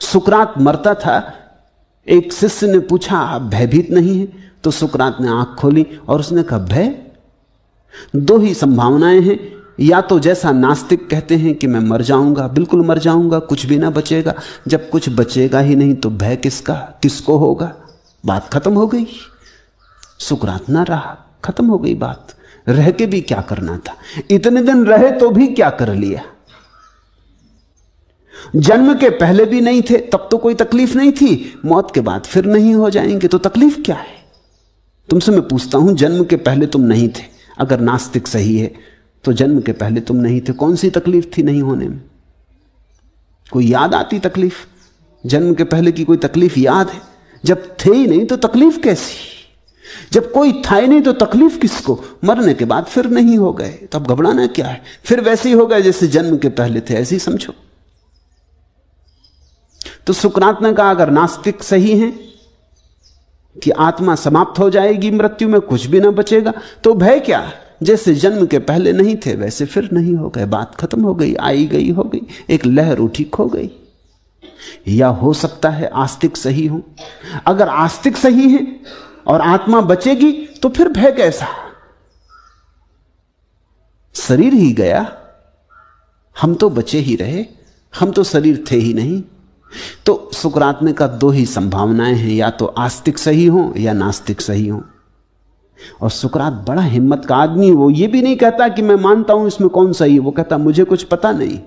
सुकरात मरता था, एक शिष्य ने पूछा आप भयभीत नहीं है? तो सुकरात ने आंख खोली और उसने कहा भय? दो ही संभावनाएं हैं, या तो जैसा नास्तिक कहते हैं कि मैं मर जाऊंगा, बिल्कुल मर जाऊंगा, कुछ भी ना बचेगा। जब कुछ बचेगा ही नहीं तो भय किसका, किसको होगा? बात खत्म हो गई। सुकरात ना रहा, खत्म हो गई बात। रह के भी क्या करना था? इतने दिन रहे तो भी क्या कर लिया? जन्म के पहले भी नहीं थे तब तो कोई तकलीफ नहीं थी, मौत के बाद फिर नहीं हो जाएंगे तो तकलीफ क्या है? तुमसे मैं पूछता हूं, जन्म के पहले तुम नहीं थे, अगर नास्तिक सही है तो जन्म के पहले तुम नहीं थे, कौन सी तकलीफ थी नहीं होने में? कोई याद आती तकलीफ? जन्म के पहले की कोई तकलीफ याद है? जब थे ही नहीं तो तकलीफ कैसी? जब कोई था ही नहीं तो तकलीफ किसको? मरने के बाद फिर नहीं हो गए तब घबराना क्या है? फिर वैसे ही हो गए जैसे जन्म के पहले थे, ऐसे ही समझो। तो सुकरात ने कहा अगर नास्तिक सही हैं कि आत्मा समाप्त हो जाएगी मृत्यु में, कुछ भी ना बचेगा, तो भय क्या? जैसे जन्म के पहले नहीं थे वैसे फिर नहीं हो गए, बात खत्म हो गई, आई गई हो गई, एक लहर उठी खो गई। या हो सकता है आस्तिक सही हो। अगर आस्तिक सही है और आत्मा बचेगी तो फिर भय कैसा? शरीर ही गया, हम तो बचे ही रहे, हम तो शरीर थे ही नहीं। तो सुकरात ने कहा दो ही संभावनाएं हैं, या तो आस्तिक सही हो या नास्तिक सही हो। और सुकरात बड़ा हिम्मत का आदमी, वो ये भी नहीं कहता कि मैं मानता हूं इसमें कौन सही है, वो कहता मुझे कुछ पता नहीं।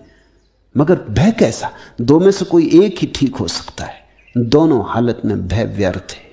मगर भय कैसा? दो में से कोई एक ही ठीक हो सकता है। दोनों हालत में भय व्यर्थ है।